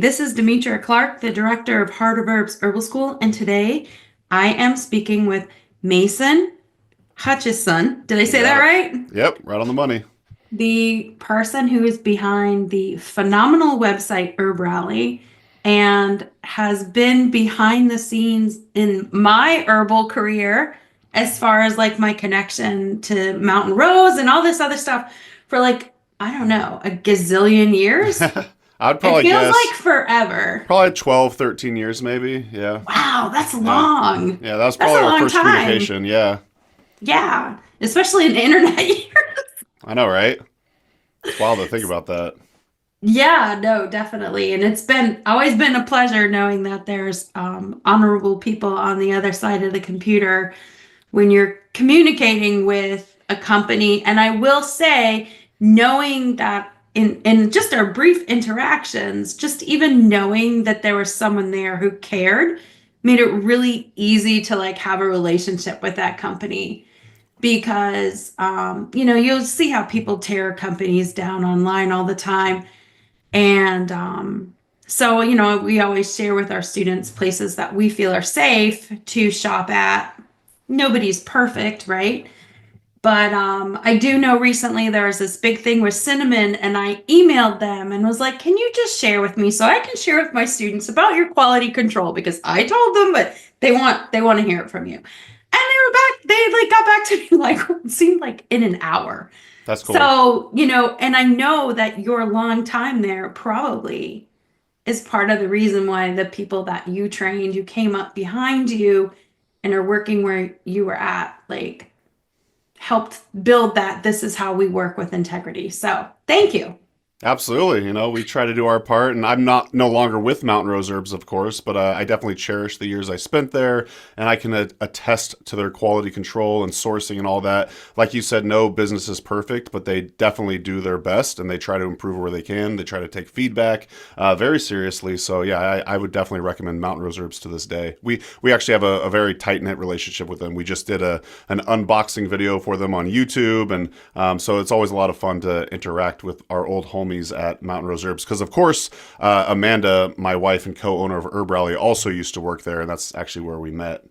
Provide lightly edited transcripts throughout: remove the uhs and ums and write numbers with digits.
This is Demetria Clark, the director of Heart of Herbs Herbal School, and today I am speaking with Mason Hutchison. Did I You say that got it. right? Yep, right on the money. The person who is behind the phenomenal website HerbRally and has been behind the scenes in my herbal career as far as like my connection to Mountain Rose and all this other stuff for like, I don't know, a gazillion years. I'd It probably feels like guess forever. probably 12, 13 years maybe. Yeah. Wow, that's Yeah. long. Yeah, that was That's probably a our long first time. communication. Yeah. Yeah, especially in the internet years. I know, right? It's wild to think about that. Yeah, no, definitely. And it's been always been a pleasure knowing that there's honorable people on the other side of the computer when you're communicating with a company. And I will say, knowing that in just our brief interactions, just even knowing that there was someone there who cared made it really easy to like have a relationship with that company because you'll see how people tear companies down online all the time. And so, we always share with our students places that we feel are safe to shop at. Nobody's perfect, right? But I do know recently there was this big thing with cinnamon, and I emailed them and was like, "Can you just share with me so I can share with my students about your quality control?" Because I told them, but they want to hear it from you. And they were back. They like got back to me like it seemed like in an hour. That's cool. So, and I know that your long time there probably is part of the reason why the people that you trained, who came up behind you and are working where you were at, like helped build that this is how we work with integrity. So thank you. Absolutely. We try to do our part, and I'm not no longer with Mountain Rose Herbs, of course, but I definitely cherish the years I spent there, and I can attest to their quality control and sourcing and all that. Like you said, no business is perfect, but they definitely do their best, and they try to improve where they can. They try to take feedback very seriously. So yeah, I would definitely recommend Mountain Rose Herbs to this day. We actually have a very tight knit relationship with them. We just did an unboxing video for them on YouTube, and so it's always a lot of fun to interact with our old homies at Mountain Rose Herbs because, of course, Amanda, my wife and co-owner of HerbRally, also used to work there, and that's actually where we met.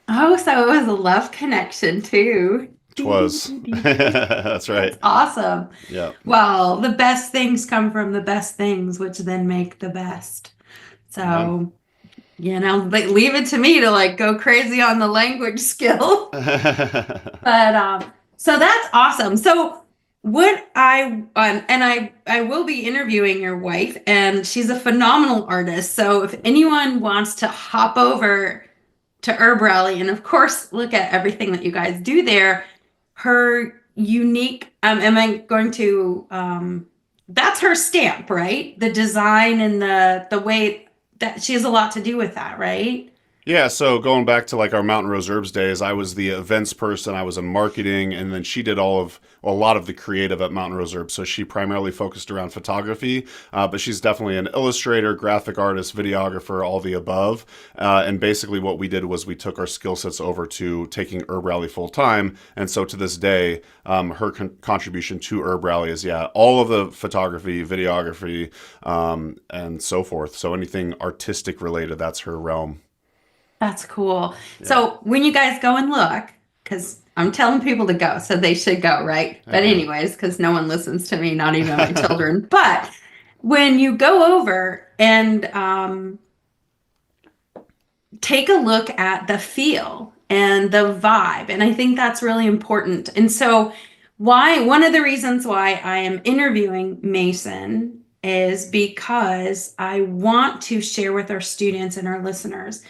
Oh, so it was a love connection too. It was. That's right. That's awesome. Yeah. Well, the best things come from the best things, which then make the best. Amen. So, like leave it to me to like go crazy on the language skill. But so that's awesome. So what I will be interviewing your wife, and she's a phenomenal artist. So if anyone wants to hop over to Herb Rally and of course look at everything that you guys do there, her unique am I going to that's her stamp, right? The design and the way that she has a lot to do with that, right? Yeah, so going back to like our Mountain Rose Herbs days, I was the events person, I was in marketing, and then she did a lot of the creative at Mountain Rose Herbs. So she primarily focused around photography, but she's definitely an illustrator, graphic artist, videographer, all the above. And basically, what we did was we took our skill sets over to taking Herb Rally full time, and so to this day, her contribution to Herb Rally is yeah, all of the photography, videography, and so forth. So anything artistic related, that's her realm. That's cool. Yeah, So when you guys go and look, because I'm telling people to go, so they should go, right? I But do. anyways, because no one listens to me, not even my children. But when you go over and take a look at the feel and the vibe, and I think that's really important. And so one of the reasons why I am interviewing Mason is because I want to share with our students and our listeners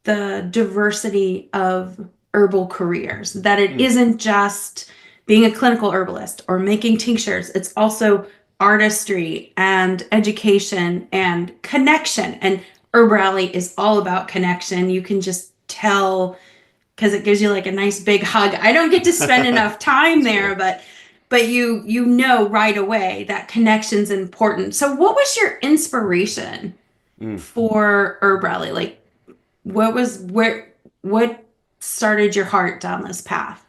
the diversity of herbal careers, that it Hmm. isn't just being a clinical herbalist or making tinctures, it's also artistry and education and connection. And Herb Rally is all about connection. You can just tell because it gives you like a nice big hug. I don't get to spend enough time That's there, cool. but you know right away that connection's important. So what was your inspiration Mm. for Herb Rally? Like what started your heart down this path?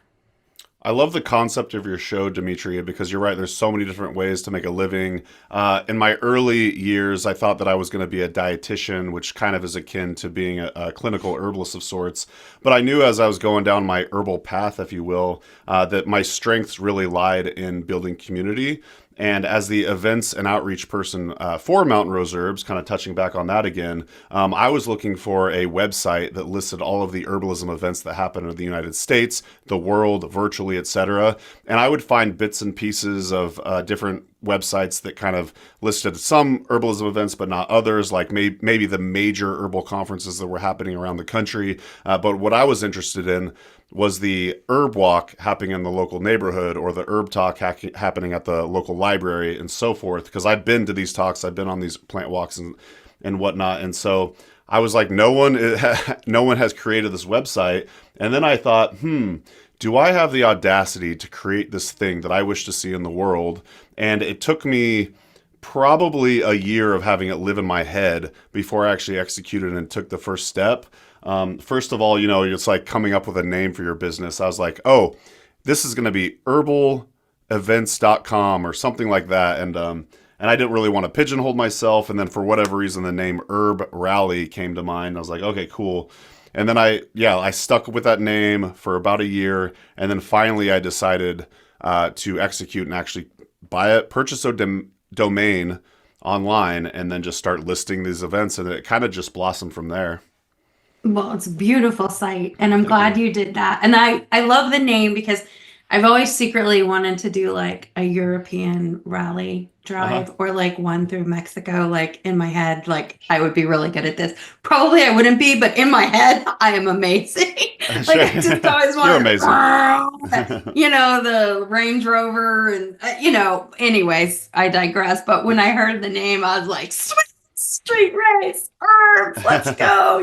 I love the concept of your show, Demetria, because you're right. There's so many different ways to make a living. In my early years, I thought that I was going to be a dietitian, which kind of is akin to being a clinical herbalist of sorts. But I knew as I was going down my herbal path, if you will, that my strengths really lied in building community. And as the events and outreach person for Mountain Rose Herbs, kind of touching back on that again, I was looking for a website that listed all of the herbalism events that happen in the United States, the world, virtually, etc. And I would find bits and pieces of different websites that kind of listed some herbalism events, but not others, like maybe the major herbal conferences that were happening around the country. But what I was interested in was the herb walk happening in the local neighborhood or the herb talk happening at the local library and so forth. Because I've been to these talks, I've been on these plant walks and whatnot. And so I was like, no one has created this website. And then I thought, do I have the audacity to create this thing that I wish to see in the world? And it took me probably a year of having it live in my head before I actually executed and took the first step. First of all, it's like coming up with a name for your business. I was like, oh, this is going to be herbalevents.com or something like that. And I didn't really want to pigeonhole myself. And then for whatever reason, the name HerbRally came to mind. I was like, okay, cool. And then I stuck with that name for about a year. And then finally I decided to execute and actually purchase a domain online and then just start listing these events. And it kind of just blossomed from there. Well, it's a beautiful site, and I'm Thank glad you. you did that. And I love the name because I've always secretly wanted to do like a European rally Uh-huh. drive or like one through Mexico. Like in my head, like I would be really good at this. Probably I wouldn't be, but in my head, I am amazing. Like Sure. I just always You're wanted, amazing. the Range Rover and anyways, I digress. But when I heard the name, I was like, sweet street race, herbs, let's go,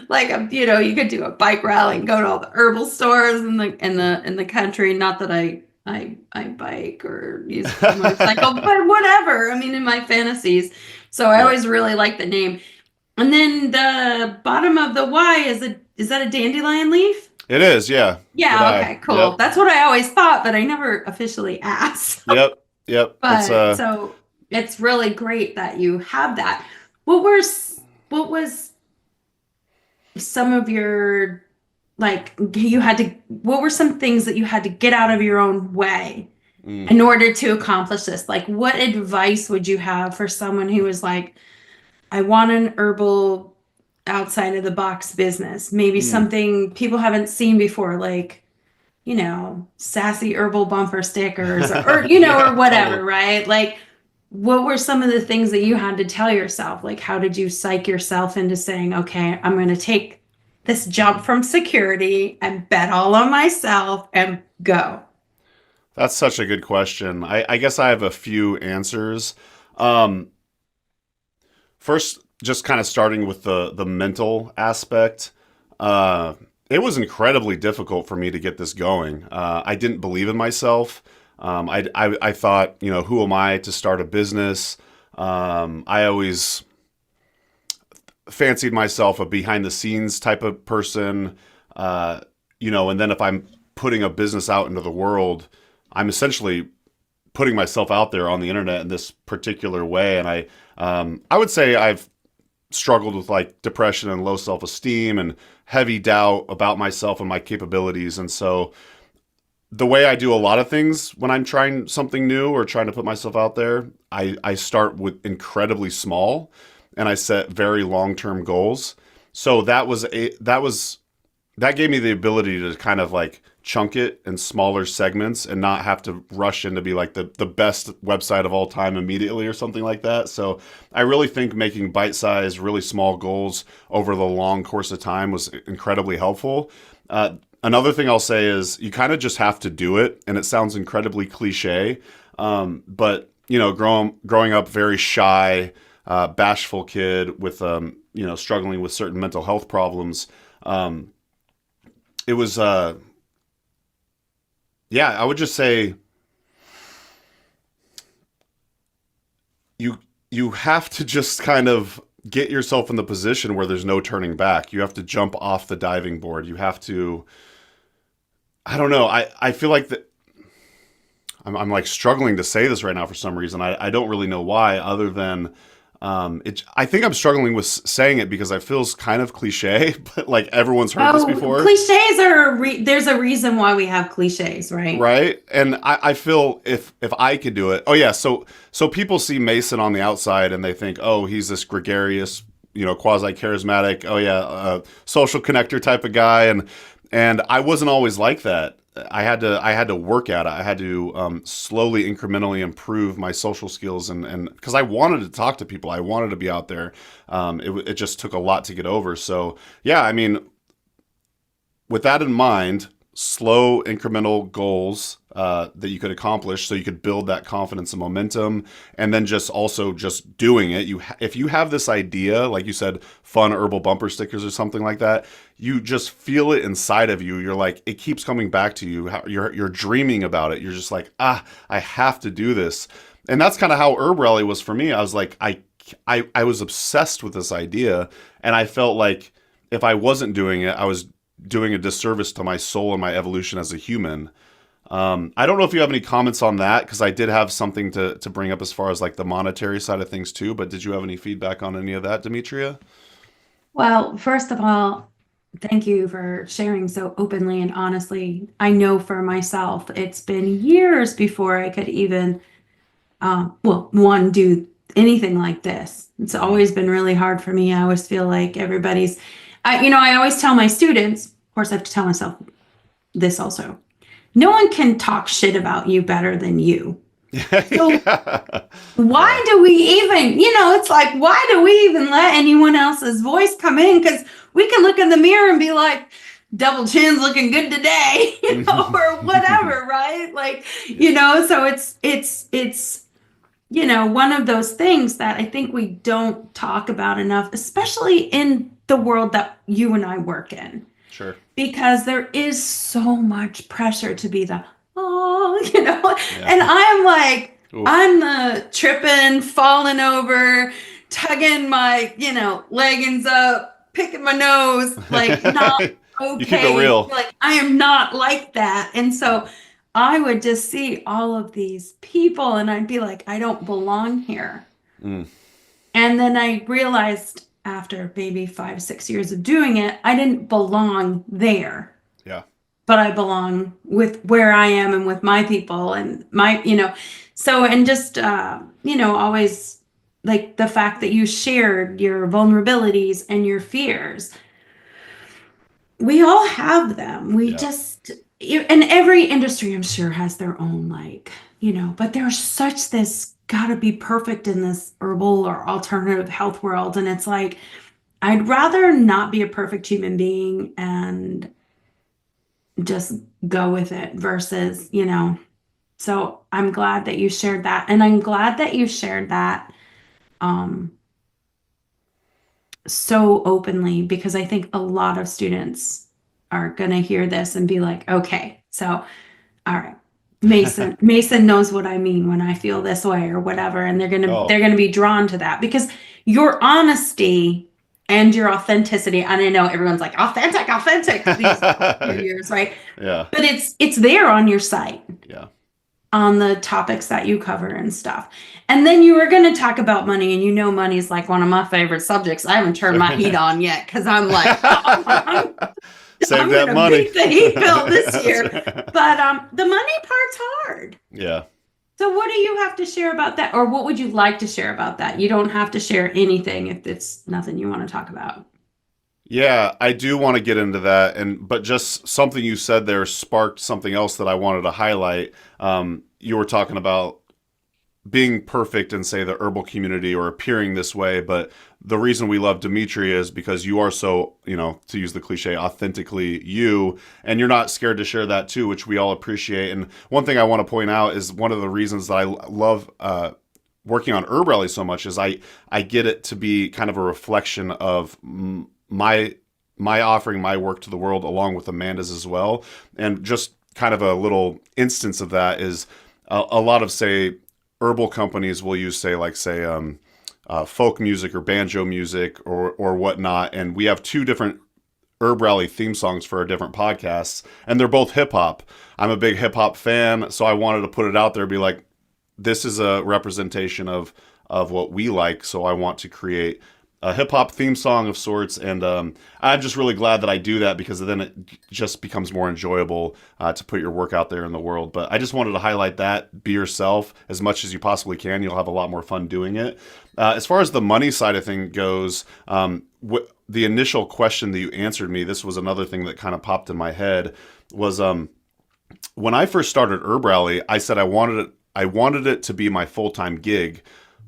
like you could do a bike rally and go to all the herbal stores in the country. Not that I bike or use a motorcycle, but whatever. I mean, in my fantasies. So I Yep. always really like the name. And then the bottom of the Y is that a dandelion leaf? It is, yeah. Good Yeah, eye. okay, cool. Yep. That's what I always thought, but I never officially asked. Yep. Yep. It's But so it's really great that you have that. What was some of your like you had to what were some things that you had to get out of your own way mm, in order to accomplish this? Like what advice would you have for someone who was like, I want an herbal outside of the box business, maybe mm, something people haven't seen before, like sassy herbal bumper stickers or yeah, whatever, totally. right? Like, what were some of the things that you had to tell yourself? Like, how did you psych yourself into saying, okay, I'm going to take this jump from security and bet all on myself and go? That's such a good question. I guess I have a few answers. Um, First, just kind of starting with the mental aspect. Uh, it was incredibly difficult for me to get this going. I didn't believe in myself. I thought, who am I to start a business? I always fancied myself a behind the scenes type of person. And then if I'm putting a business out into the world, I'm essentially putting myself out there on the internet in this particular way. And I would say I've struggled with like depression and low self esteem and heavy doubt about myself and my capabilities. And so the way I do a lot of things when I'm trying something new or trying to put myself out there, I start with incredibly small and I set very long term goals. So that gave me the ability to kind of like chunk it in smaller segments and not have to rush in to be like the best website of all time immediately or something like that. So I really think making bite-sized, really small goals over the long course of time was incredibly helpful. Another thing I'll say is you kind of just have to do it, and it sounds incredibly cliche, but growing up very shy, bashful kid with struggling with certain mental health problems. It was yeah, I would just say you you have to just kind of get yourself in the position where there's no turning back. You have to jump off the diving board. You have to I don't know. I feel like that I'm like struggling to say this right now for some reason. I don't really know why, other than I think I'm struggling with saying it because it feels kind of cliche, but like everyone's heard this Oh, before, cliches are there's a reason why we have cliches, right? right? And I feel if I could do it, oh yeah. So people see Mason on the outside and they think, oh, he's this gregarious, quasi charismatic, oh yeah, social connector type of guy, and I wasn't always like that. I had to work at it. I had to slowly, incrementally improve my social skills, and because I wanted to talk to people, I wanted to be out there. It just took a lot to get over. So yeah, I mean, with that in mind, slow incremental goals that you could accomplish, so you could build that confidence and momentum, and then just also just doing it. If you have this idea, like you said, fun herbal bumper stickers or something like that, you just feel it inside of you. You're like, it keeps coming back to you. You're dreaming about it. You're just like, I have to do this. And that's kind of how HerbRally was for me. I was like, I was obsessed with this idea, and I felt like if I wasn't doing it, I was doing a disservice to my soul and my evolution as a human. I don't know if you have any comments on that, because I did have something to bring up as far as like the monetary side of things too. But did you have any feedback on any of that, Demetria? Well, first of all, thank you for sharing so openly and honestly. I know for myself, it's been years before I could even, one, do anything like this. It's Hmm. always been really hard for me. I always feel like I always tell my students, of course, I have to tell myself this also. No one can talk shit about you better than you. So Yeah. Yeah. why do we even, it's like, why do we even let anyone else's voice come in? Because we can look in the mirror and be like, double chin's looking good today, or whatever, right? Like, Yeah. so it's one of those things that I think we don't talk about enough, especially in the world that you and I work in, Sure. because there is so much pressure to be the, oh, Yeah. and I'm like, Oof. I'm the tripping, falling over, tugging my, leggings up, picking my nose, like not You keep it okay. real. Like I am not like that. And so I would just see all of these people and I'd be like, I don't belong here. Mm. And then I realized after maybe 5, 6 years of doing it, I didn't belong there, Yeah. but I belong with where I am and with my people and so, and just, always like the fact that you shared your vulnerabilities and your fears. We all have them. We Yeah. just, and every industry, I'm sure, has their own, like, but there's such this gotta be perfect in this herbal or alternative health world. And it's like, I'd rather not be a perfect human being and just go with it versus, so I'm glad that you shared that. And I'm glad that you shared that um, so openly, because I think a lot of students are going to hear this and be like, okay, so, all right. Mason knows what I mean when I feel this way or whatever. And they're Oh. going to be drawn to that because your honesty and your authenticity. And I know everyone's like authentic these few years, right? Yeah. But it's there on your site, Yeah. on the topics that you cover and stuff. And then you were going to talk about money, and money is like one of my favorite subjects. I haven't turned Sure. my heat on yet because I'm like, oh, Save I'm that going to money. beat the heat bill this That's year. right. But the money part's hard. Yeah. So what do you have to share about that? Or what would you like to share about that? You don't have to share anything if it's nothing you want to talk about. Yeah, I do want to get into that, but just something you said there sparked something else that I wanted to highlight. You were talking about being perfect in, say, the herbal community or appearing this way, but the reason we love Demetria is because you are so, to use the cliche, authentically you, and you're not scared to share that too, which we all appreciate. And one thing I want to point out is one of the reasons that I love working on HerbRally so much is I get it to be kind of a reflection of my offering my work to the world along with Amanda's as well. And just kind of a little instance of that is a lot of, say, herbal companies will use, folk music or banjo music or whatnot, and we have two different HerbRally theme songs for our different podcasts, and they're both hip hop. I'm a big hip hop fan, so I wanted to put it out there, be like, this is a representation of what we like. So I want to create a hip hop theme song of sorts, and I'm just really glad that I do that because then it just becomes more enjoyable to put your work out there in the world. But I just wanted to highlight that: be yourself as much as you possibly can. You'll have a lot more fun doing it. As far as the money side of thing goes, the initial question that you answered me, this was another thing that kind of popped in my head, was when I first started HerbRally, I said I wanted it to be my full time gig,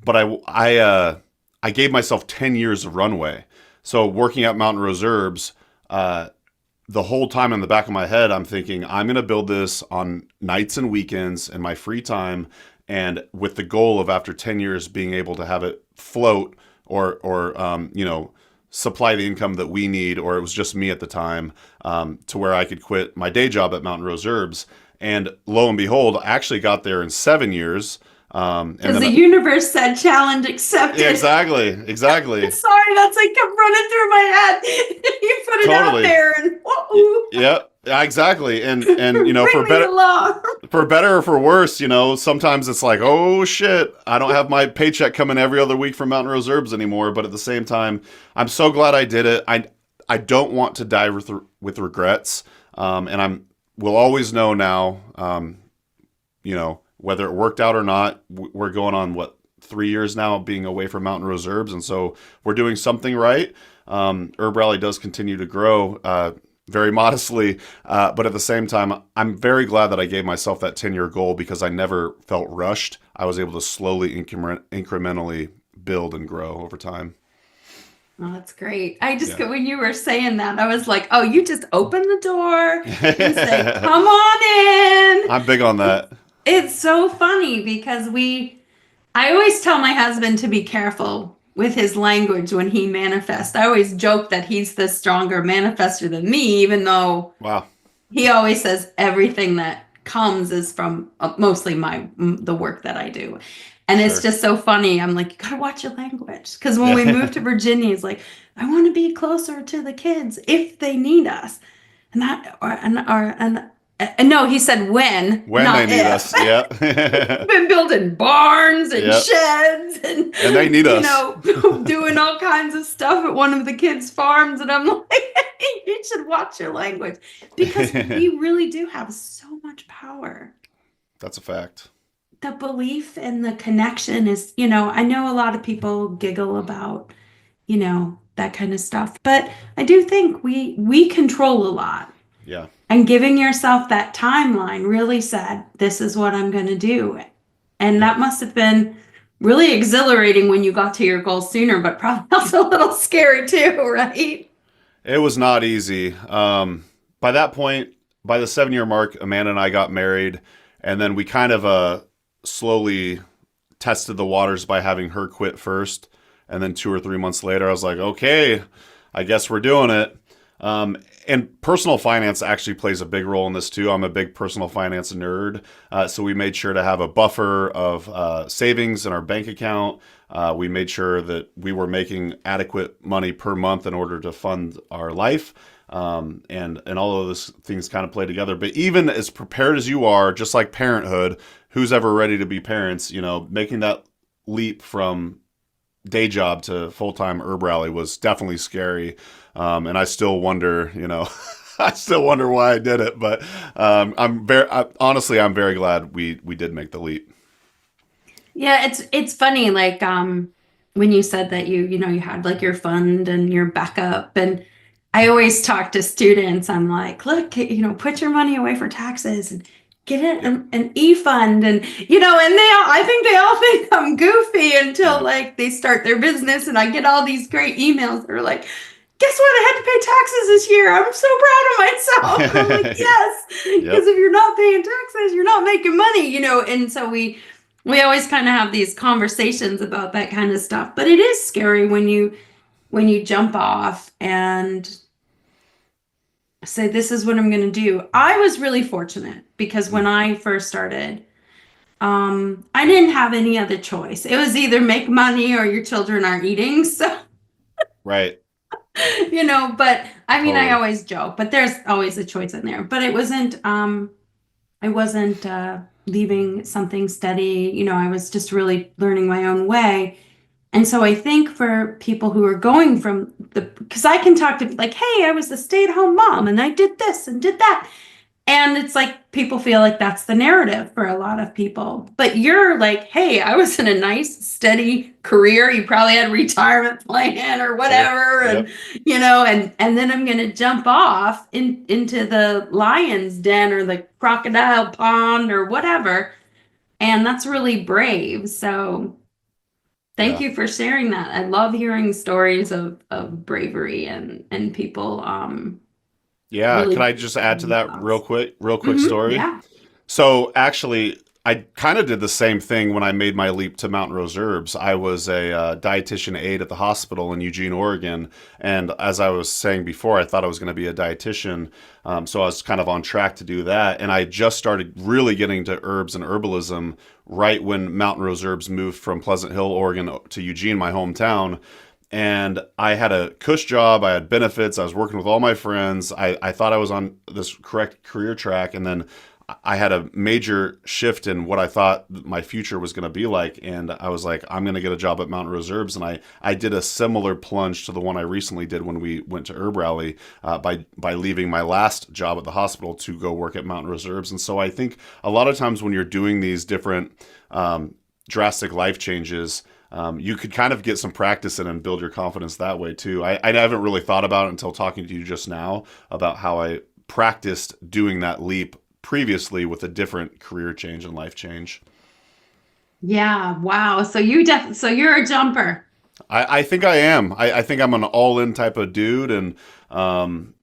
but I gave myself 10 years of runway. So working at Mountain Rose Herbs, the whole time in the back of my head, I'm thinking I'm going to build this on nights and weekends in my free time, and with the goal of after 10 years being able to have it float or supply the income that we need, or it was just me at the time, to where I could quit my day job at Mountain Rose Herbs. And lo and behold, I actually got there in 7 years. And Because then the universe said challenge accepted. yeah, exactly. Sorry, that's like kept running through my head. You put it out Totally. there and whoa, Yeah, exactly. And bring for me better along. for better or for worse, sometimes it's like, oh shit, I don't have my paycheck coming every other week from Mountain Rose Herbs anymore. But at the same time, I'm so glad I did it. I don't want to die with regrets. And we'll always know now, whether it worked out or not. We're going on 3 years now being away from Mountain Rose Herbs, and so we're doing something right. HerbRally does continue to grow very modestly, but at the same time, I'm very glad that I gave myself that 10-year goal because I never felt rushed. I was able to slowly, incrementally build and grow over time. Oh, that's great. I just, Yeah. when you were saying that, I was like, oh, you just open the door and say, come on in. I'm big on that. It's so funny because I always tell my husband to be careful with his language when he manifests. I always joke that he's the stronger manifester than me, even though Wow. he always says everything that comes is from mostly the work that I do. And it's Sure. just so funny. I'm like, you gotta watch your language. Because when we moved to Virginia, he's like, I want to be closer to the kids if they need us. And no, he said When not they need if. us. Yeah. Been building barns and Yep. sheds and And they need us. doing all kinds of stuff at one of the kids' farms. And I'm like, you should watch your language because we really do have so much power. That's a fact. The belief and the connection is, I know a lot of people giggle about, that kind of stuff, but I do think we control a lot. Yeah. And giving yourself that timeline really said, this is what I'm going to do. And that must have been really exhilarating when you got to your goal sooner, but probably also a little scary too, right? It was not easy. By that point, by the 7 year mark, Amanda and I got married, and then we kind of slowly tested the waters by having her quit first. And then 2 or 3 months later, I was like, okay, I guess we're doing it. And personal finance actually plays a big role in this too. I'm a big personal finance nerd. So we made sure to have a buffer of savings in our bank account. We made sure that we were making adequate money per month in order to fund our life. And all of those things kind of play together. But even as prepared as you are, just like parenthood, who's ever ready to be parents, making that leap from day job to full-time HerbRally was definitely scary. And I still wonder, I still wonder why I did it. But honestly, I'm very glad we did make the leap. Yeah, it's funny, like when you said that you had like your fund and your backup, and I always talk to students, I'm like, look, put your money away for taxes and get it Yep. an e-fund, and I think they all think I'm goofy until Yeah. like they start their business and I get all these great emails that are like, guess what? I had to pay taxes this year. I'm so proud of myself. And I'm like, yes, because Yep. if you're not paying taxes, you're not making money, and so we always kind of have these conversations about that kind of stuff. But it is scary when you jump off and say, this is what I'm going to do. I was really fortunate because when I first started, I didn't have any other choice. It was either make money or your children aren't eating. So Right. But I mean, I Totally. always joke, but there's always a choice in there. But I wasn't leaving something steady. I was just really learning my own way. And so I think for people who are going from because I can talk to like, hey, I was a stay-at-home mom and I did this and did that. And it's like people feel like that's the narrative for a lot of people. But you're like, hey, I was in a nice, steady career. You probably had a retirement plan or Sure. whatever. And, Yep. and then I'm gonna jump off into the lion's den or the crocodile pond or whatever. And that's really brave. So thank Yeah. you for sharing that. I love hearing stories of bravery and people Yeah. Could really I just add to that themselves. real quick story? Yeah. So actually, I kind of did the same thing when I made my leap to Mountain Rose Herbs. I was a dietitian aide at the hospital in Eugene, Oregon, and as I was saying before, I thought I was going to be a dietitian. So I was kind of on track to do that, and I just started really getting to herbs and herbalism right when Mountain Rose Herbs moved from Pleasant Hill, Oregon, to Eugene, my hometown. And I had a cush job. I had benefits. I was working with all my friends. I thought I was on this correct career track. And then I had a major shift in what I thought my future was going to be like. And I was like, I'm going to get a job at Mountain Rose Herbs. And I did a similar plunge to the one I recently did when we went to HerbRally by leaving my last job at the hospital to go work at Mountain Rose Herbs. And so I think a lot of times when you're doing these different drastic life changes, you could kind of get some practice in and build your confidence that way too. I haven't really thought about it until talking to you just now about how I practiced doing that leap previously with a different career change and life change. Yeah, wow. So you're a jumper. I think I am. I think I'm an all in type of dude, and um,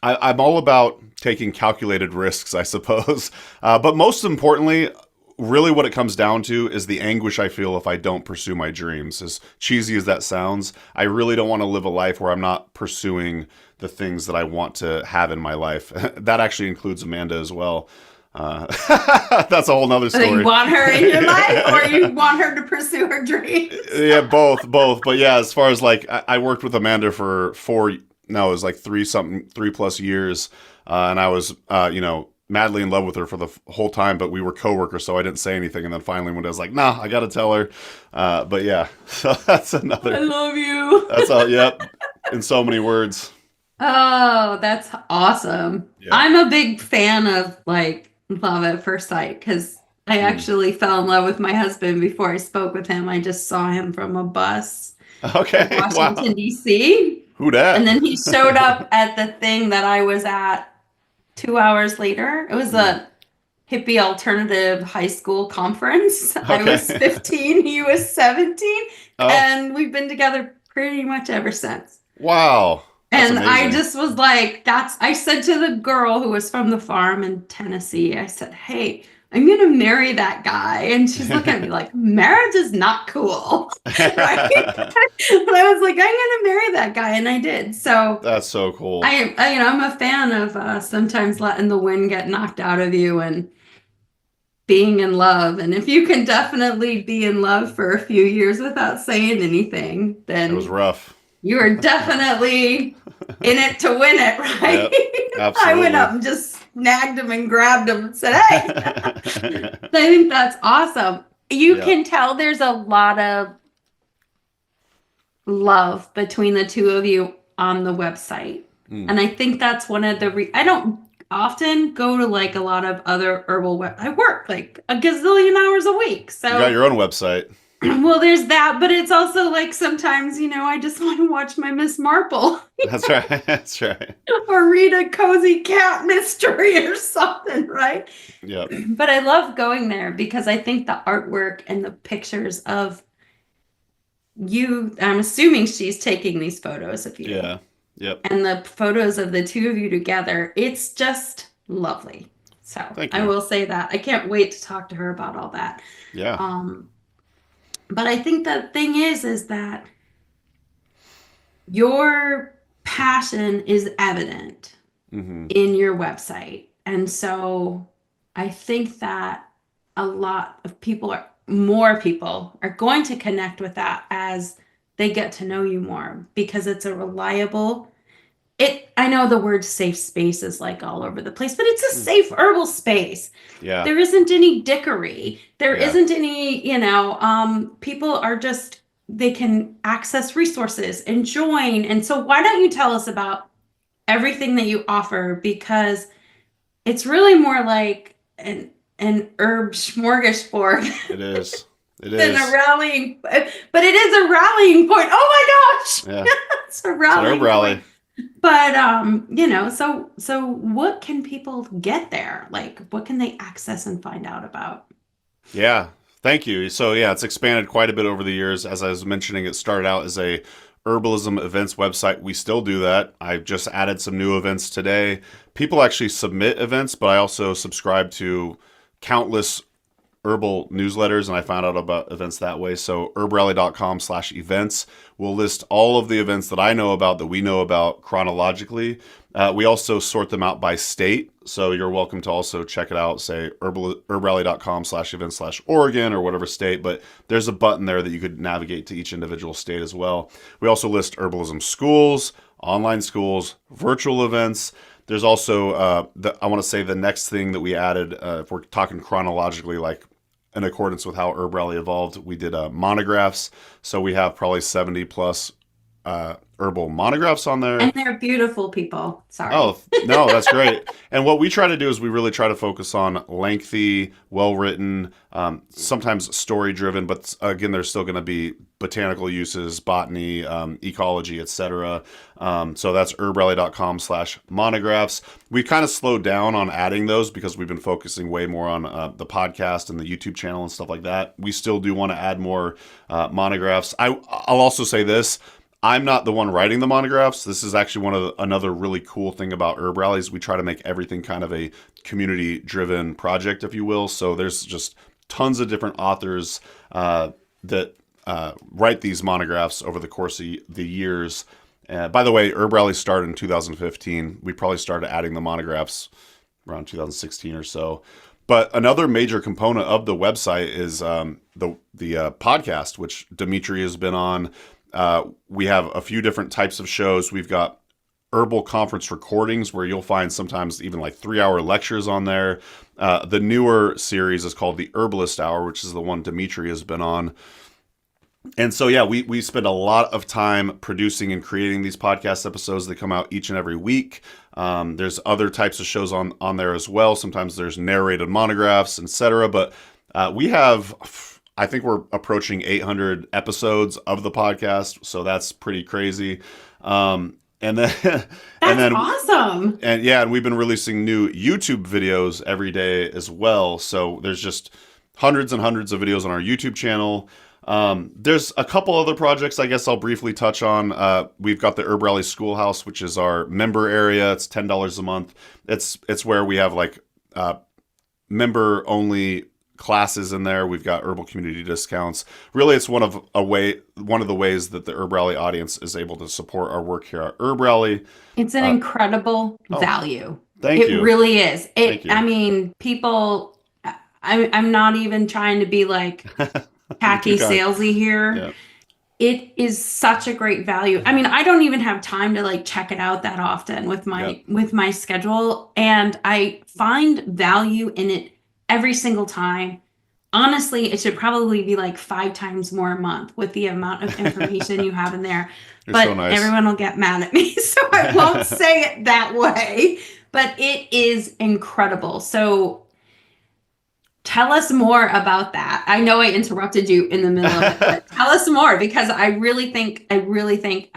I'm all about taking calculated risks, I suppose. But most importantly, really what it comes down to is the anguish I feel if I don't pursue my dreams. As cheesy as that sounds, I really don't want to live a life where I'm not pursuing the things that I want to have in my life. That actually includes Amanda as well. Uh, that's a whole nother So you story. want her in your life or you want her to pursue her dreams? Yeah, both. But yeah, as far as like, I worked with Amanda for no, it was like three plus years, and I was, madly in love with her for the whole time. But we were coworkers, so I didn't say anything. And then finally, one day I was like, nah, I gotta tell her. But yeah, so that's I another. love you. That's all. Yep, in so many words. Oh, that's awesome. Yep. I'm a big fan of like love at first sight because I Mm. actually fell in love with my husband before I spoke with him. I just saw him from a bus in Okay. Washington, Wow. D.C. Who And dat? then he showed up at the thing that I was at 2 hours later. It was Mm. a hippie alternative high school conference. I was Okay. 15, he was 17, Oh, and we've been together pretty much ever since. wow. That's And I amazing. just was like, I said to the girl who was from the farm in Tennessee, I said, hey, I'm going to marry that guy. And she's looking at me like, marriage is not cool. Right? But I was like, I'm going to marry that guy. And I did. So That's so cool. I'm a fan of sometimes letting the wind get knocked out of you and being in love. And if you can definitely be in love for a few years without saying anything, It was then rough. you are definitely in it to win it, Yep. right? I went Absolutely. up and just snagged him and grabbed him and said, hey, I think that's awesome. You Yeah. can tell there's a lot of love between the two of you on the website. Mm. And I think that's one of I don't often go to like a lot of other I work like a gazillion hours a week. You got So, your own website. well, there's that, but it's also like sometimes, I just want to watch my Miss Marple That's right. That's right. or read a cozy cat mystery or something, right? Yep. But I love going there because I think the artwork and the pictures of you, I'm assuming she's taking these photos of you Yeah. Yep. and the photos of the two of you together, it's just lovely. So Thank I you. will say that. I can't wait to talk to her about all that. Yeah. Um, but I think the thing is that your passion is evident Hmm. in your website. And so I think that more people are going to connect with that as they get to know you more because it's a reliable I know the word safe space is like all over the place, but it's a Hmm. safe herbal space. Yeah. There isn't any dickery. There Yeah. isn't any, people are just, they can access resources and join. And so why don't you tell us about everything that you offer? Because it's really more like an herb smorgasbord It is. It than a is. rallying, but it is a rallying point. Oh my Yeah. gosh. It's a It's an herb rallying point. rally. But so what can people get there? Like what can they access and find out about? Yeah, thank you. So yeah, it's expanded quite a bit over the years. As I was mentioning, it started out as a herbalism events website. We still do that. I've just added some new events today. People actually submit events, but I also subscribe to countless herbal newsletters, and I found out about events that way. So herbrally.com/events will list all of the events that I know about, that we know about chronologically. We also sort them out by state. So you're welcome to also check it out, say herbrally.com/events/Oregon or whatever state, but there's a button there that you could navigate to each individual state as well. We also list herbalism schools, online schools, virtual events. There's also, I want to say the next thing that we added, if we're talking chronologically, like in accordance with how HerbRally evolved, we did monographs. So we have probably 70 plus herbal monographs on there. And they're beautiful people. Sorry. Oh, no, that's great. And what we try to do is we really try to focus on lengthy, well written, sometimes story driven, but again, there's still going to be botanical uses, botany, ecology, etc. So that's herbrally.com/monographs. We kind of slowed down on adding those because we've been focusing way more on the podcast and the YouTube channel and stuff like that. We still do want to add more monographs. I'll also say this. I'm not the one writing the monographs. This is actually another really cool thing about HerbRally is we try to make everything kind of a community-driven project, if you will. So there's just tons of different authors that write these monographs over the course of the years. By the way, HerbRally started in 2015. We probably started adding the monographs around 2016 or so. But another major component of the website is the podcast, which Demetria has been on. We have a few different types of shows. We've got herbal conference recordings where you'll find sometimes even like 3-hour lectures on there. The newer series is called the Herbalist Hour, which is the one Demetria has been on. And so, yeah, we spend a lot of time producing and creating these podcast episodes that come out each and every week. There's other types of shows on there as well. Sometimes there's narrated monographs, etc. But we have... I think we're approaching 800 episodes of the podcast, so that's pretty crazy. And then, That's awesome. And yeah, and we've been releasing new YouTube videos every day as well. So there's just hundreds and hundreds of videos on our YouTube channel. There's a couple other projects I guess I'll briefly touch on. We've got the HerbRally Schoolhouse, which is our member area. It's $10 a month. It's where we have like member only classes in there. We've got herbal community discounts. Really, it's one of the ways that the HerbRally audience is able to support our work here at HerbRally. It's an incredible value. Thank you. It really is. Thank you. I mean, people, I'm not even trying to be like tacky salesy here. Yeah. It is such a great value. I mean, I don't even have time to like check it out that often with my schedule, and I find value in it every single time. Honestly, it should probably be like 5 times more a month with the amount of information you have in there. But so nice. Everyone will get mad at me, so I won't say it that way. But it is incredible. So tell us more about that. I know I interrupted you in the middle of it, but tell us more, because I really think I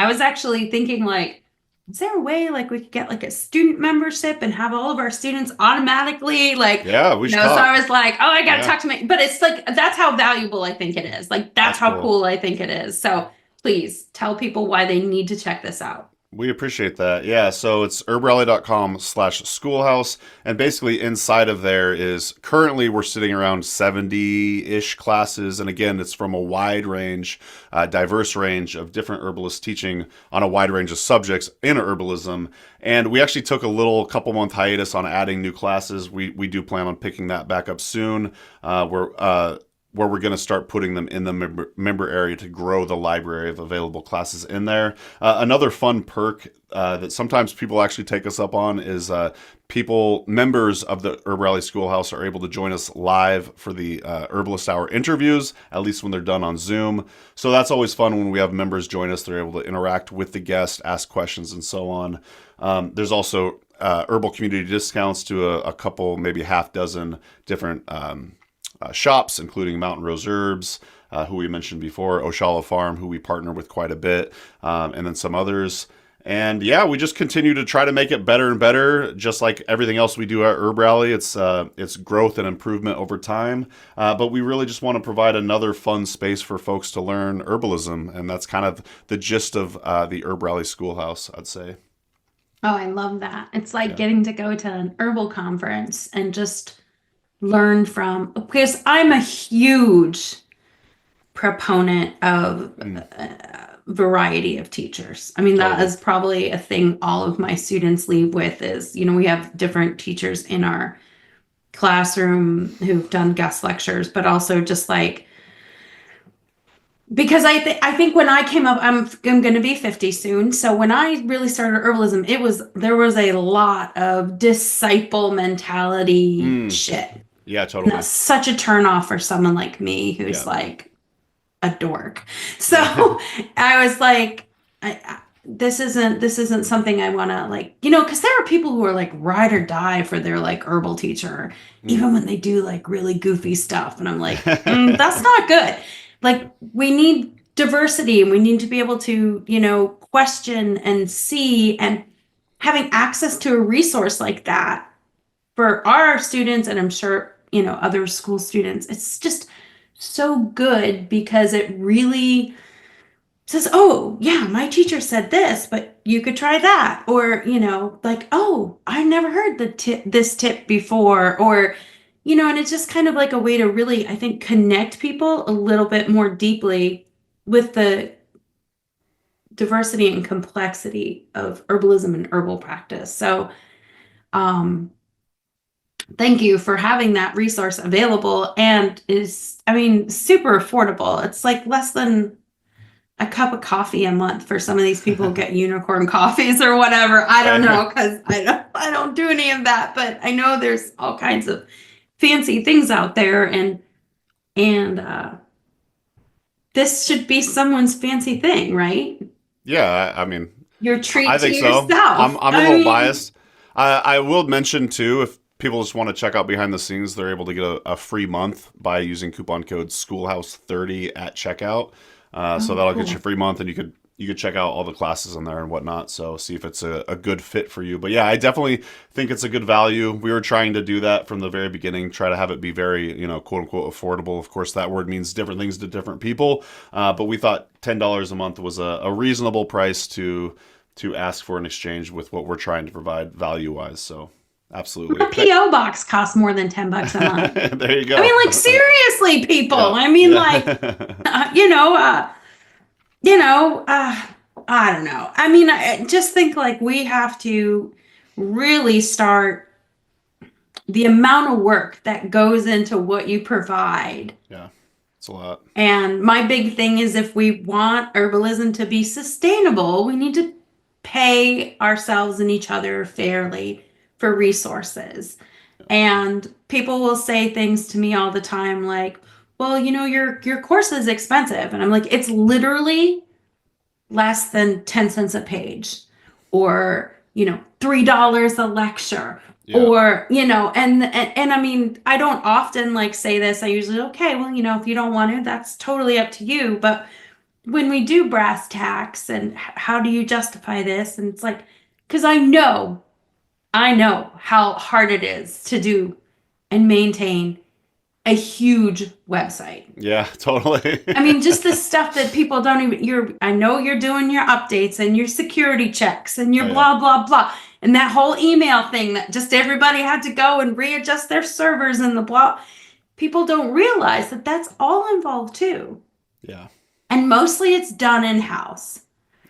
was actually thinking like, is there a way like we could get like a student membership and have all of our students automatically like, yeah, we should so talk. I was like, oh, I got to talk to my, but it's like, that's how valuable I think it is. Like, that's how cool I think it is. So please tell people why they need to check this out. We appreciate that. Yeah, so it's herbrally.com/schoolhouse. And basically inside of there is currently we're sitting around 70-ish classes. And again, it's from a wide range, diverse range of different herbalists teaching on a wide range of subjects in herbalism. And we actually took a couple month hiatus on adding new classes. We do plan on picking that back up soon. where we're going to start putting them in the member area to grow the library of available classes in there. Another fun perk that sometimes people actually take us up on is members of the HerbRally Schoolhouse are able to join us live for the Herbalist Hour interviews, at least when they're done on Zoom. So that's always fun when we have members join us. They're able to interact with the guest, ask questions, and so on. There's also herbal community discounts to a couple, maybe half dozen different shops, including Mountain Rose Herbs, who we mentioned before, Oshala Farm, who we partner with quite a bit, and then some others. And yeah, we just continue to try to make it better and better, just like everything else we do at HerbRally. It's growth and improvement over time, but we really just want to provide another fun space for folks to learn herbalism, and that's kind of the gist of the HerbRally Schoolhouse, I'd say. Oh, I love that. It's like getting to go to an herbal conference and just learn from, because I'm a huge proponent of variety of teachers. I mean, that is probably a thing all of my students leave with is, we have different teachers in our classroom who've done guest lectures, but also just like, because I think when I came up, I'm going to be 50 soon. So when I really started herbalism, there was a lot of disciple mentality shit. Yeah, totally. And that's such a turnoff for someone like me who's like a dork. So I was like, this isn't something I want to like, because there are people who are like ride or die for their like herbal teacher, even when they do like really goofy stuff. And I'm like, that's not good. Like, we need diversity, and we need to be able to, question and see, and having access to a resource like that for our students, and I'm sure, other school students, it's just so good because it really says, oh, yeah, my teacher said this, but you could try that. Or, like, oh, I never heard this tip before, or and it's just kind of like a way to really, I think, connect people a little bit more deeply with the diversity and complexity of herbalism and herbal practice. So, thank you for having that resource available, and super affordable. It's like less than a cup of coffee a month for some of these people who get unicorn coffees or whatever. I don't know, because I don't do any of that, but I know there's all kinds of fancy things out there, and this should be someone's fancy thing, right? Yeah, I mean, your treat I think to so. yourself. I'm a little biased. I will mention too, if people just want to check out behind the scenes, they're able to get a free month by using coupon code Schoolhouse30 at checkout. So that'll get you a free month, and you could check out all the classes in there and whatnot. So see if it's a good fit for you. But yeah, I definitely think it's a good value. We were trying to do that from the very beginning, try to have it be very, quote unquote affordable. Of course, that word means different things to different people. But we thought $10 a month was a reasonable price to ask for in exchange with what we're trying to provide value wise. So absolutely. A PO box costs more than $10 a month. There you go. I mean, like, seriously, people. Yeah. I mean, like, I don't know. I mean, I just think like we have to really start the amount of work that goes into what you provide. Yeah, it's a lot. And my big thing is, if we want herbalism to be sustainable, we need to pay ourselves and each other fairly for resources. And people will say things to me all the time like, well, your course is expensive. And I'm like, it's literally less than 10 cents a page, or, $3 a lecture, or, and I mean, I don't often like say this. I usually, okay, well, if you don't want to, that's totally up to you. But when we do brass tacks and how do you justify this? And it's like, because I know how hard it is to do and maintain a huge website. Yeah, totally. I mean, just the stuff that people don't even, I know you're doing your updates and your security checks and your blah, blah, blah. And that whole email thing that just everybody had to go and readjust their servers and the blah. People don't realize that that's all involved too. Yeah. And mostly it's done in-house.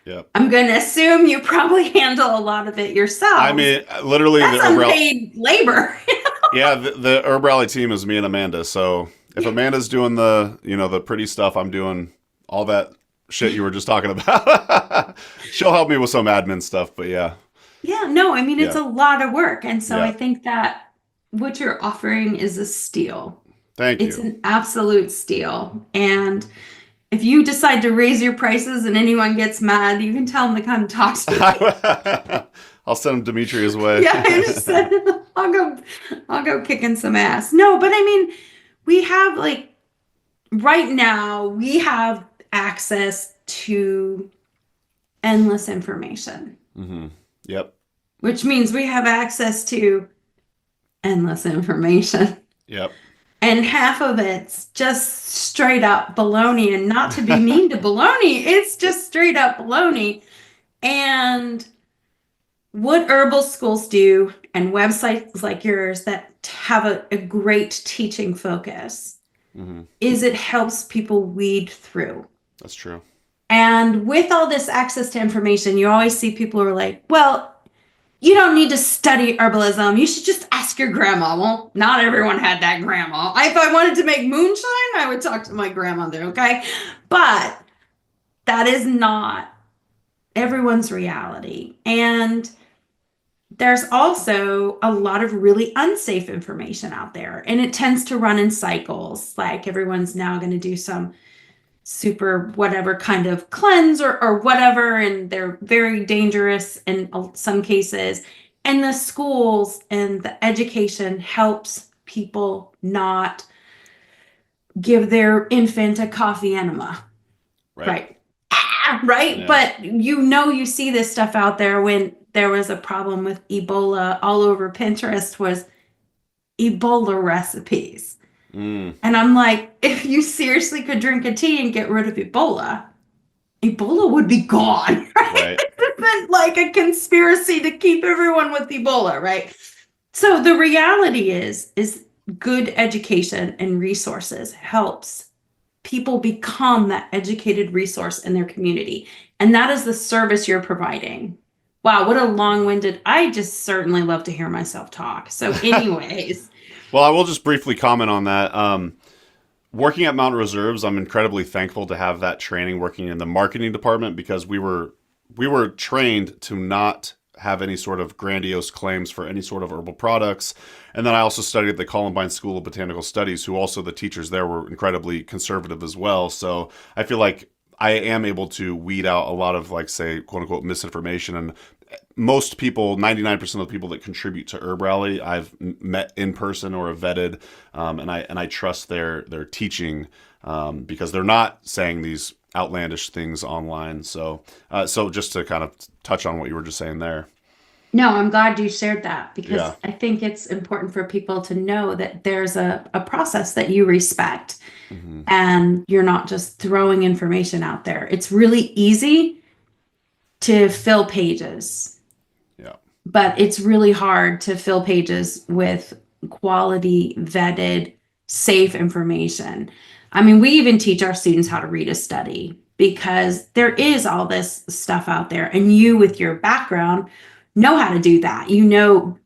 Yep. I'm going to assume you probably handle a lot of it yourself. I mean, literally, that's unpaid labor. Yeah, the HerbRally team is me and Amanda. So If Amanda's doing the pretty stuff, I'm doing all that shit you were just talking about. She'll help me with some admin stuff, but yeah. Yeah, no, I mean, it's Yeah. a lot of work. And so I Yeah. think that what you're offering is a steal. Thank It's you. an absolute steal. And if you decide to raise your prices and anyone gets mad, you can tell them to come talk to me. I'll send Demetria's way. Yeah, I just said I'll go kicking some ass. No, but I mean, we have like right now we have access to endless information, Yep. which means we have access to endless information. Yep. And half of it's just straight up baloney. And not to be mean to baloney, it's just straight up baloney. And what herbal schools do and websites like yours that have a great teaching focus is it helps people weed through. That's true. And with all this access to information, you always see people who are like, well, you don't need to study herbalism. You should just ask your grandma. Well, not everyone had that grandma. If I wanted to make moonshine, I would talk to my grandmother, okay? But that is not everyone's reality. And there's also a lot of really unsafe information out there, and it tends to run in cycles. Like everyone's now going to do some super whatever kind of cleanse or whatever, and they're very dangerous in some cases. And the schools and the education helps people not give their infant a coffee enema. Right. Right. Yeah. But you see this stuff out there. When there was a problem with Ebola, all over Pinterest was Ebola recipes. And I'm like, if you seriously could drink a tea and get rid of Ebola would be gone. Right. It's been like a conspiracy to keep everyone with Ebola, right? So the reality is good education and resources helps people become that educated resource in their community. And that is the service you're providing. Wow, what a long-winded, I just certainly love to hear myself talk. So anyways. Well, I will just briefly comment on that. Working at Mountain Reserves, I'm incredibly thankful to have that training working in the marketing department, because we were trained to not have any sort of grandiose claims for any sort of herbal products. And then I also studied at the Columbine School of Botanical Studies, who also the teachers there were incredibly conservative as well. So I feel like I am able to weed out a lot of, like, say, quote unquote, misinformation. And most people, 99% of the people that contribute to HerbRally, I've met in person or have vetted, and I trust their teaching, because they're not saying these outlandish things online. So just to kind of touch on what you were just saying there. No, I'm glad you shared that, because Yeah. I think it's important for people to know that there's a process that you respect, and you're not just throwing information out there. It's really easy to fill pages. Yeah. But it's really hard to fill pages with quality, vetted, safe information. I mean, we even teach our students how to read a study, because there is all this stuff out there, and you, with your background, know how to do that. Your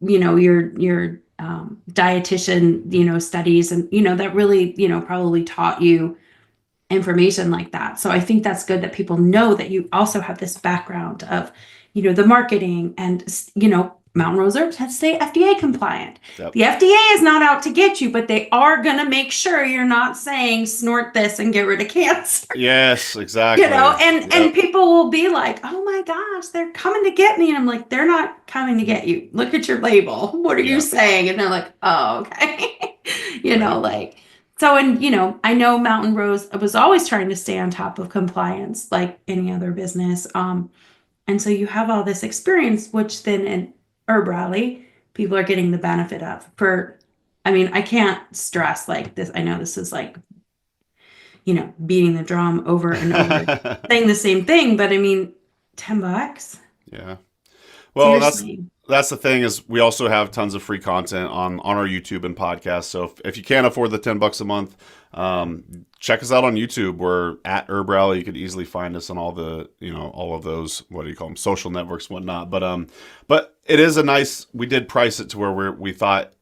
dietitian, studies, and that really, probably taught you information like that. So I think that's good that people know that you also have this background of, the marketing, and, Mountain Reserves has to stay FDA compliant. Yep. The FDA is not out to get you, but they are going to make sure you're not saying snort this and get rid of cancer. Yes, exactly. And people will be like, oh my gosh, they're coming to get me. And I'm like, they're not coming to get you. Look at your label. What are you saying? And they're like, oh, okay. So, and, I know Mountain Rose was always trying to stay on top of compliance like any other business. And so you have all this experience, which then in HerbRally, people are getting the benefit of. I can't stress like this. I know this is like, beating the drum over and over, saying the same thing, but I mean, $10. Yeah. Well, Seriously. that's the thing, is we also have tons of free content on our YouTube and podcast. So if you can't afford the $10 a month, check us out on YouTube. We're at HerbRally. You could easily find us on all the, all of those, what do you call them, social networks, whatnot. But it is we did price it to where we thought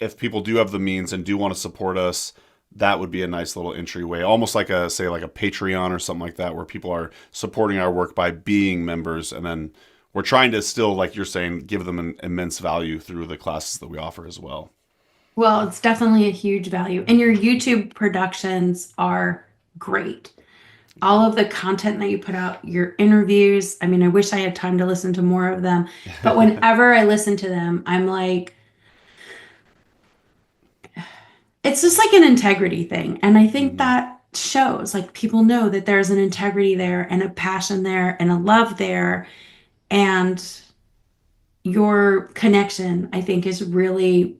if people do have the means and do want to support us, that would be a nice little entryway, almost like a say like a Patreon or something like that, where people are supporting our work by being members, and then we're trying to still, like you're saying, give them an immense value through the classes that we offer as well. Well, it's definitely a huge value. And your YouTube productions are great. All of the content that you put out, your interviews. I mean, I wish I had time to listen to more of them, but whenever I listen to them, I'm like, it's just like an integrity thing. And I think Mhm. that shows like people know that there's an integrity there and a passion there and a love there. And your connection, I think, is really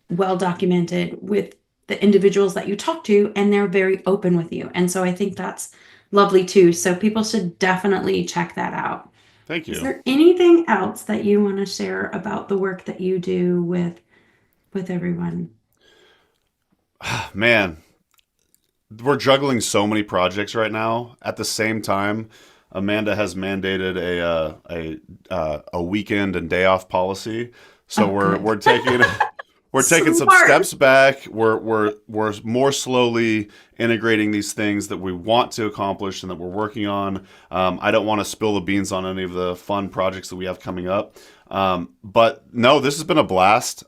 well documented with the individuals that you talk to, and they're very open with you. And so I think that's lovely too. So people should definitely check that out. Thank Is you. there anything else that you want to share about the work that you do with everyone? Man, we're juggling so many projects right now at the same time. Amanda has mandated a weekend and day off policy, so Oh, we're good. taking we're taking some Smart. steps back. We're more slowly integrating these things that we want to accomplish and that we're working on. I don't want to spill the beans on any of the fun projects that we have coming up, but no, this has been a blast.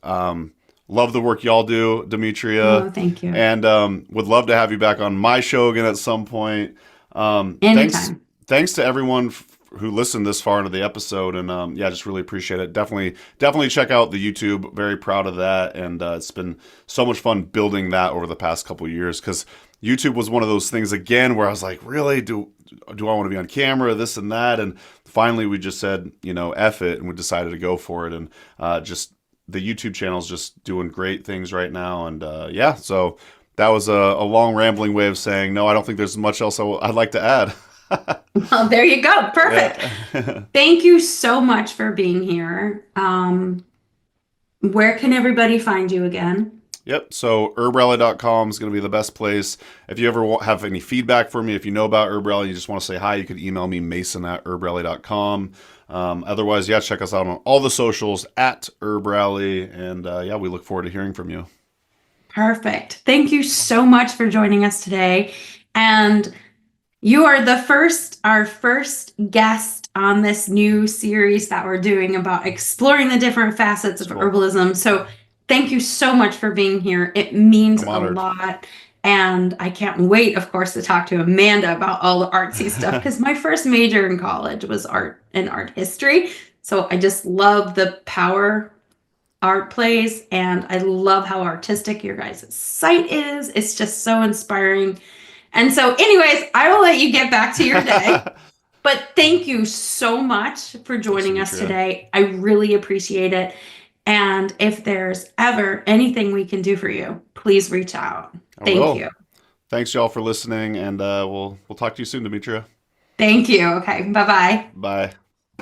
Love the work y'all do, Demetria, Oh, thank you. and would love to have you back on my show again at some point. Thanks, Anytime. thanks to everyone who listened this far into the episode, and yeah, just really appreciate it. Definitely check out the YouTube. Very proud of that, and it's been so much fun building that over the past couple of years, because YouTube was one of those things again where I was like, really, do I want to be on camera, this and that, and finally we just said, F it, and we decided to go for it, and just the YouTube channel is just doing great things right now, and yeah, so that was a long rambling way of saying no. I don't think there's much else I'd like to add. Well, there you go. Perfect. Yeah. Thank you so much for being here. Where can everybody find you again? Yep. So HerbRally.com is going to be the best place. If you ever have any feedback for me, if you know about HerbRally, you just want to say hi, you could email me, Mason@HerbRally.com. Otherwise, yeah, check us out on all the socials at HerbRally. And yeah, we look forward to hearing from you. Perfect. Thank you so much for joining us today. And you are our first guest on this new series that we're doing about exploring the different facets of Cool. herbalism. So thank you so much for being here. It means I'm a honored. lot. And I can't wait, of course, to talk to Amanda about all the artsy stuff because my first major in college was art and art history. So I just love the power art plays, and I love how artistic your guys' site is. It's just so inspiring. And so, anyways, I will let you get back to your day. But thank you so much for Thanks, joining us Demetria. today. I really appreciate it. And if there's ever anything we can do for you, please reach out. I Thank will. you. Thanks, y'all, for listening, and we'll talk to you soon, Demetria. Thank you. Okay. Bye bye. Bye.